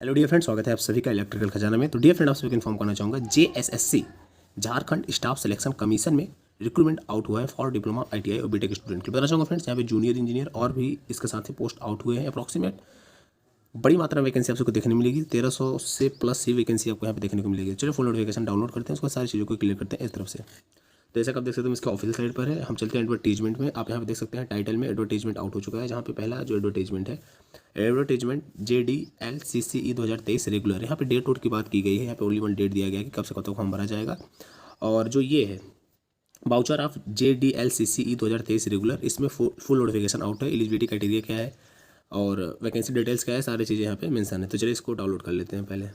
Hello dear friend, स्वागत है आप सभी का इलेक्ट्रिकल खजाना में। तो डियर फ्रेंड, आप सभी को इन्फॉर्म करना चाहूँगा JSSC Jharkhand staff selection commission में रिक्रूटमेंट आउट हुआ है फॉर डिप्लोमा आईटीआई और बीटेक स्टूडेंट के। बताना चाहूँगा फ्रेंड्स, यहाँ पे जूनियर इंजीनियर और भी इसके साथ ही पोस्ट आउट हुए हैं। अप्रॉक्सीमेट बड़ी मात्रा में वैकेंसी आपको देखने मिलेगी, 1300 से प्लस ही वैकेंसी आपको यहाँ पे देखने को मिलेगी। चलिए फुल नोटिफिकेशन डाउनलोड करते हैं, उसको सारी चीज़ों को क्लियर करते हैं इस तरफ से। तो जैसा कि आप देख सकते हैं इसके ऑफिशियल साइट पर है। हम चलते हैं एडवर्टीजमेंट में। आप यहाँ पे देख सकते हैं टाइटल में एडवर्टीजमेंट आउट हो चुका है, जहाँ पे पहला जो एडवर्टीजमेंट है एडवर्टीजमेंट JDLCCE 2023 रेगुलर। यहाँ पे डेट वोट की बात की गई है, यहाँ पे ओनली वन डेट दिया गया है कि कब से कब तक फॉर्म भरा जाएगा। और जो ये है वाउचर ऑफ JDLCCE 2023 रेगुलर, इसमें फुल नोटिफिकेशन आउट है। एलिजिबिलिटी क्राइटेरिया क्या है और वैकेंसी डिटेल्स क्या है, सारी चीज़ें यहाँ पे मेंशन है। तो चलिए इसको डाउनलोड कर लेते हैं पहले।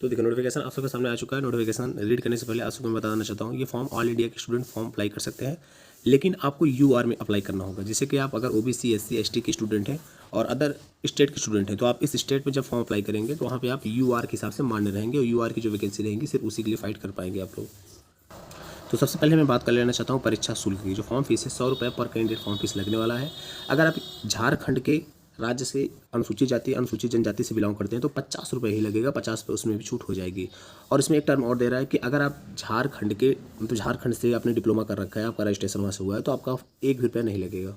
तो देखिए नोटिफिकेशन आप सबके सामने आ चुका है। नोटिफिकेशन रीड करने से पहले आप सबको मैं बताना चाहता हूँ, ये फॉर्म ऑल इंडिया के स्टूडेंट फॉर्म अप्लाई कर सकते हैं, लेकिन आपको UR में अप्लाई करना होगा। जैसे कि आप अगर OBC SC ST के स्टूडेंट हैं और अदर स्टेट के स्टूडेंट हैं, तो आप इस स्टेट में जब फॉर्म अप्लाई करेंगे तो वहाँ पे आप UR के हिसाब से मान्य रहेंगे और UR की जो वैकेंसी रहेंगी सिर्फ उसी के लिए फाइट कर पाएंगे आप लोग। तो सबसे पहले मैं बात कर लेना चाहता हूँ परीक्षा शुल्क की। जो फॉर्म फीस है 100 रुपये पर कैंडिडेट फॉर्म फीस लगने वाला है। अगर आप झारखंड के राज्य से अनुसूचित जाति अनुसूचित जनजाति से बिलोंग करते हैं तो 50 रुपये ही लगेगा, 50 पे उसमें भी छूट हो जाएगी। और इसमें एक टर्म और दे रहा है कि अगर आप झारखंड के मतलब झारखंड से आपने डिप्लोमा कर रखा है, आपका रजिस्ट्रेशन वहाँ से हुआ है, तो आपका 1 भी रुपया नहीं लगेगा।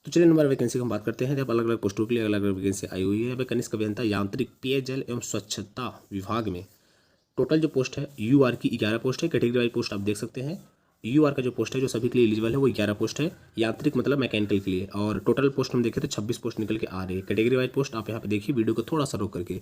तो चलिए नंबर वैकेंसी की हम बात करते हैं। जब अलग अलग पोस्टों के लिए अलग अलग वैकेंसी आई हुई है। यहाँ पे कनिष्क अभियंता यांत्रिक पेयजल एवं स्वच्छता विभाग में टोटल जो पोस्ट है UR की 11 पोस्ट है। कैटेगरी वाइज पोस्ट आप देख सकते हैं। UR का जो पोस्ट है जो सभी के लिए एलिजिबल है वो 11 पोस्ट है, यांत्रिक मतलब मैकेनिकल के लिए। और टोटल पोस्ट हम देखें तो 26 पोस्ट निकल के आ रही है। कैटेगरी वाइज पोस्ट आप यहाँ पे देखिए वीडियो को थोड़ा सा रोक करके।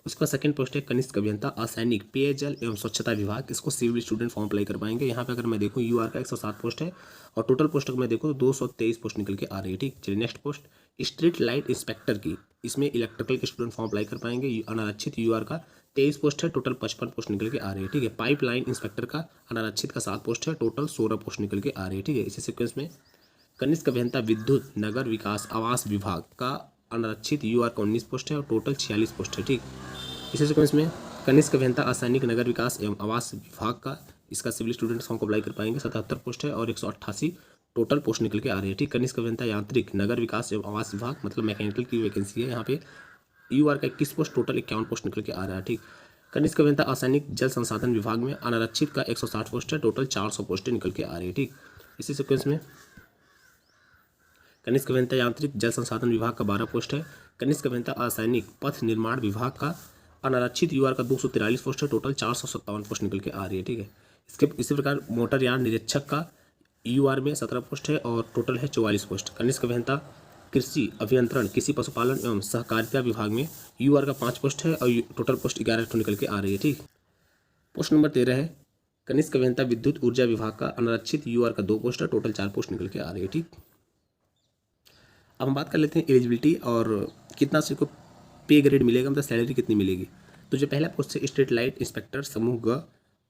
उसके बाद सेकंड पोस्ट है कनिष्क अभियंता असैनिक पेयजल एवं स्वच्छता विभाग। इसको सिविल स्टूडेंट फॉर्म अप्लाई कर पाएंगे। यहाँ पे अगर मैं देखूँ UR का 107 पोस्ट है और टोटल पोस्ट अगर मैं देखूँ तो 223 पोस्ट निकल के आ रही है। ठीक, चलिए next post street light inspector की। इसमें इलेक्ट्रिकल के स्टूडेंट फॉर्म अप्लाई कर पाएंगे। अनारक्षित UR का 23 पोस्ट है, टोटल 55 पोस्ट निकल के आ रही है। ठीक है, पाइपलाइन इंस्पेक्टर का अनारक्षित का 7 पोस्ट है, टोटल 16 पोस्ट निकल के आ रही है। ठीक है, इसी सीक्वेंस में कनिष्क अभियंता विद्युत नगर विकास आवास विभाग का अनारक्षित UR का 19 पोस्ट है और टोटल 46 पोस्ट है। ठीक, इसी सीक्वेंस में कनिष्क अभियंता असैनिक नगर विकास एवं आवास विभाग का इसका सिविल स्टूडेंट फॉर्म को अप्लाई कर पाएंगे। 77 पोस्ट है और 188 टोटल पोस्ट निकल के आ रही है। ठीक, कनिष्क अभियंता यांत्रिक नगर विकास एवं आवास विभाग मतलब मैकेनिकल की वैकेंसी है। यहाँ पे UR का 21 पोस्ट, टोटल 51 पोस्ट निकल के आ रहा है। ठीक, कनिष्क अभियंता असैनिक जल संसाधन विभाग में अनारक्षित का 160 पोस्ट है, टोटल 400 पोस्टें निकल के आ रही है। ठीक, इसी सीक्वेंस में कनिष्क अभियंता यांत्रिक जल संसाधन विभाग का 12 पोस्ट है। कनिष्क अभियंता असैनिक पथ निर्माण विभाग का अनारक्षित UR का 243 पोस्ट है, टोटल 457 पोस्ट निकल के आ रही है। ठीक है, इसी प्रकार मोटर यान निरीक्षक का UR में 17 पोस्ट है और टोटल है 44 पोस्ट। कनिष्क अभियंता कृषि अभियंत्रण कृषि पशुपालन एवं सहकारिता विभाग में UR का 5 पोस्ट है और टोटल पोस्ट 11 निकल के आ रही है। ठीक, पोस्ट नंबर 13 है कनिष्क अभियंता विद्युत ऊर्जा विभाग का अनारक्षित UR का 2 पोस्ट है, टोटल 4 पोस्ट निकल के आ रही है। ठीक, अब हम बात कर लेते हैं एलिजिबिलिटी और कितना से को पे ग्रेड मिलेगा, मतलब सैलरी कितनी मिलेगी। तो जो पहला पोस्ट है स्ट्रीट लाइट इंस्पेक्टर समूह ग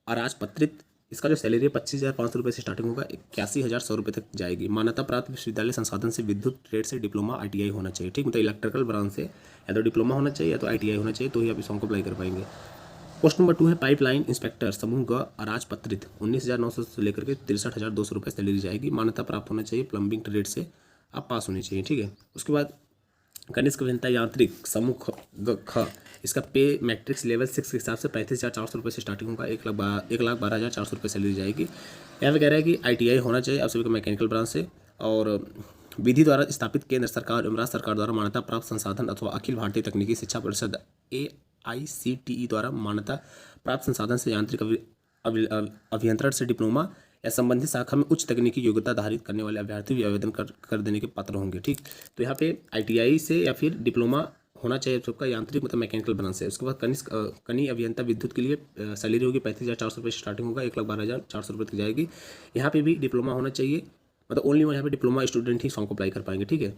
अराजपत्रित, इसका जो सैलरी है 25,500 रुपये से स्टार्टिंग होगा, 81,100 रुपये तक जाएगी। मान्यता प्राप्त विश्वविद्यालय संसाधन से विद्युत ट्रेड से डिप्लोमा ITI होना चाहिए। ठीक, मतलब इलेक्ट्रिकल ब्रांच से या तो डिप्लोमा होना चाहिए या तो ITI होना चाहिए, तो ही आप इस फॉर्म को अप्लाई कर पाएंगे। पोस्ट नंबर 2 है पाइपलाइन इंस्पेक्टर समूह ग अराजपत्रित, 19,900 से लेकर के 63,200 रुपये सैलरी जाएगी। मान्यता प्राप्त होना चाहिए, प्लम्बिंग ट्रेड से आप पास होनी चाहिए। ठीक है, उसके बाद कनिष्क अभियंता यांत्रिक समूह ख, इसका पे मैट्रिक्स लेवल 6 के हिसाब से 35,400 रुपये से स्टार्टिंग होगा, 1,12,400 रुपये सैलरी जाएगी। यहाँ पे कह रहा है कि ITI होना चाहिए आप सभी को मैकेनिकल ब्रांच से और विधि द्वारा स्थापित केंद्र सरकार एवं राज्य सरकार द्वारा मान्यता प्राप्त संसाधन अथवा अखिल भारतीय तकनीकी शिक्षा परिषद AICTE द्वारा मान्यता प्राप्त संसाधन से यांत्रिक अभियंत्रण से डिप्लोमा या संबंधित शाखा में उच्च तकनीकी योग्यता धारित करने वाले अभ्यर्थी भी आवेदन कर देने के पात्र होंगे। ठीक, तो यहाँ पे ITI से या फिर डिप्लोमा होना चाहिए सबका, यांत्रिक मतलब मैकेनिकल ब्रांच से। उसके बाद कनी अभियंता विद्युत के लिए सैलरी होगी 35,400 रुपये स्टार्टिंग होगा, 1,12,400 रुपये तक जाएगी। यहाँ पे भी डिप्लोमा होना चाहिए, मतलब ओनली यहाँ पे डिप्लोमा स्टूडेंट ही फॉर्म को अप्लाई कर पाएंगे। ठीक है,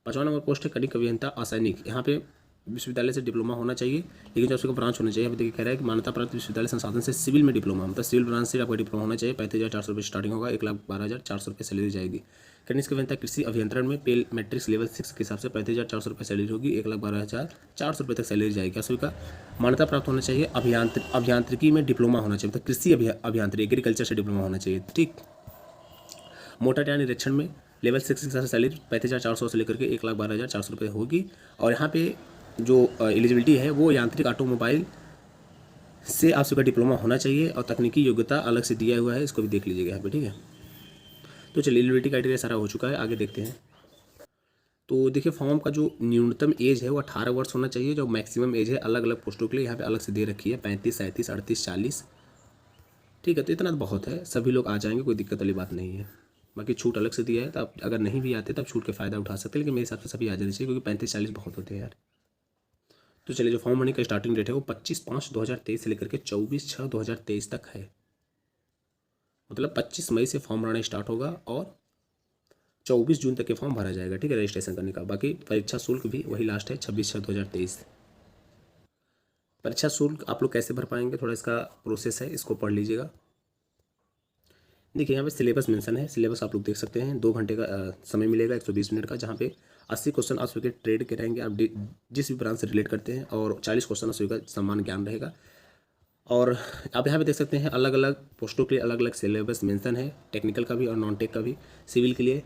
5वां नंबर पोस्ट है कनिक अभियंता असैनिक। यहाँ पे विश्वविद्यालय से डिप्लोमा होना चाहिए, लेकिन जो उसका ब्रांच होना चाहिए। अभी देखिए कह रहा है कि मान्यता प्राप्त विश्वविद्यालय संसाधन से सिविल में डिप्लोमा, मतलब सिविल ब्रांच से आपका डिप्लोमा होना चाहिए। 35,400 रुपये स्टार्टिंग होगा, 1,12,400 रुपये सैलरी जाएगी। कनिष्क अभियंता कृषि अभियंत्रण में पे मैट्रिक्स लेवल 6 के हिसाब से 35,400 रुपये सैलरी होगी, 1,12,400 रुपये तक सैलरी जाएगी। सभी का मान्यता प्राप्त होना चाहिए, अभियांत्रिकी में डिप्लोमा होना चाहिए, मतलब कृषि अभियांत्रिकी एग्रीकल्चर से डिप्लोमा होना चाहिए। ठीक, मोटर यान निरीक्षण में लेवल 6 के हिसाब से सैलरी 35,400 से लेकर के 1,12,400 रुपये होगी। और यहाँ पे जो एलिजिबिलिटी है वो यांत्रिक ऑटोमोबाइल से आप सबका डिप्लोमा होना चाहिए और तकनीकी योग्यता अलग से दिया हुआ है, इसको भी देख लीजिएगा यहाँ पे, ठीक है। तो चलिए एलिजिबिलिटी क्राइटेरिया सारा हो चुका है, आगे देखते हैं। तो देखिए फॉर्म का जो न्यूनतम एज है वो 18 वर्ष होना चाहिए। जो मैक्सिमम एज है अलग अलग पोस्टों के लिए यहाँ पे अलग से दे रखी है 35, 37, 38, 40, ठीक है। तो इतना तो बहुत है, सभी लोग आ जाएंगे, कोई दिक्कत वाली बात नहीं है। बाकी छूट अलग से दिया है, तो आप अगर नहीं भी आते तब छूट के फ़ायदा उठा सकते हैं, लेकिन मेरे हिसाब से सभी आ जाने चाहिए क्योंकि 35-40 बहुत होते हैं यार। तो चलिए जो फॉर्म भरने का स्टार्टिंग डेट है वो 25/5/2023 से लेकर के 24/6/2023 तक है। मतलब 25 मई से फॉर्म भरना स्टार्ट होगा और 24 जून तक ये फॉर्म भरा जाएगा, ठीक है, रजिस्ट्रेशन करने का। बाकी परीक्षा शुल्क भी वही लास्ट है 26/6/2023। परीक्षा शुल्क आप लोग कैसे भर पाएंगे, थोड़ा इसका प्रोसेस है, इसको पढ़ लीजिएगा। देखिए यहाँ पे सिलेबस मेंशन है, सिलेबस आप लोग देख सकते हैं। 2 घंटे का समय मिलेगा 120 मिनट का, जहाँ पे 80 क्वेश्चन आप सबके ट्रेड के रहेंगे, आप जिस भी ब्रांच से रिलेट करते हैं, और 40 क्वेश्चन आप सभी का सामान्य ज्ञान रहेगा। और आप यहाँ पे देख सकते हैं अलग अलग पोस्टों के लिए अलग अलग सिलेबस मेंशन है, टेक्निकल का भी और नॉन टेक का भी। सिविल के लिए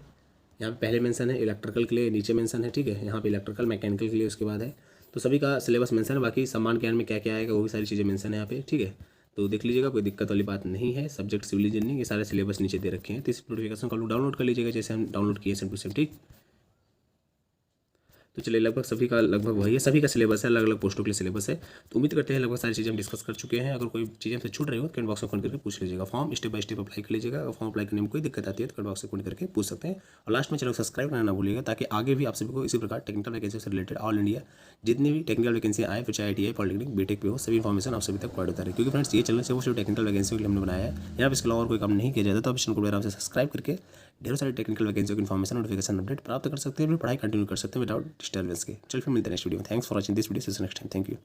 यहाँ पे पहले मेंशन है, इलेक्ट्रिकल के लिए नीचे मेंशन है, ठीक है। यहाँ पे इलेक्ट्रिकल मैकेनिकल के लिए उसके बाद है। तो सभी का सिलेबस मेंशन है। बाकी सामान्य ज्ञान में क्या क्या आएगा वो भी सारी चीज़ें मेंशन है यहाँ पे, ठीक है। तो देख लीजिएगा, कोई दिक्कत वाली बात नहीं है। सब्जेक्ट सिविल इंजीनियरिंग ये सारे सिलेबस नीचे दे रखे हैं। तो इस नोटिफिकेशन को डाउनलोड कर लीजिएगा जैसे हम डाउनलोड किए सेम टू सेम, ठीक। तो चलिए लगभग सभी का लगभग वही है, सभी का सिलेबस है, अलग अलग पोस्टों के लिए सिलेबस है। तो उम्मीद करते हैं लगभग सारी चीज़ें हम डिस्कस कर चुके हैं। अगर कोई चीज़ें हमसे छूट रही हो तो कमेंट बॉक्स में कमेंट करके पूछ लीजिएगा। Form step by step apply कर लीजिएगा। अगर फॉर्म अप्लाई करने में कोई दिक्कत आती है तो कमेंट बॉक्स में कमेंट करके पूछ सकते हैं। और लास्ट में चैनल को सब्सक्राइब करना ना भूलिएगा, ताकि आगे भी आप सभी को इसी प्रकार टेक्निकल वैकेंसी से रिलेटेड ऑल इंडिया जितनी भी टेक्निकल वैकेंसी आए, फिर चाहे ITI, पॉलिटेक्निक, बीटेक पे हो, सभी इन्फॉर्मेशन आप सभी तक प्रोवाइड होता है। क्योंकि फ्रेंड्स ये चैनल से वो सिर्फ टेक्निकल वैकेंसी के लिए हमने बनाया है, यहाँ पे इसके अलावा और कोई काम नहीं किया जाता। तो आप इस चैनल को आराम से सब्सक्राइब करके ढेरों सारे टेक्निकल वैकेंसी की इन्फॉर्मेशन, नोटिफिकेशन, अपडेट प्राप्त कर सकते हैं, फिर पढ़ाई कंटिन्यू कर सकते हैं विदाउट डिस्टर्बेंस के। चल फिर मिलते हैं नेक्स्ट वीडियो में। Thanks for watching this video, see you next time. Thank you.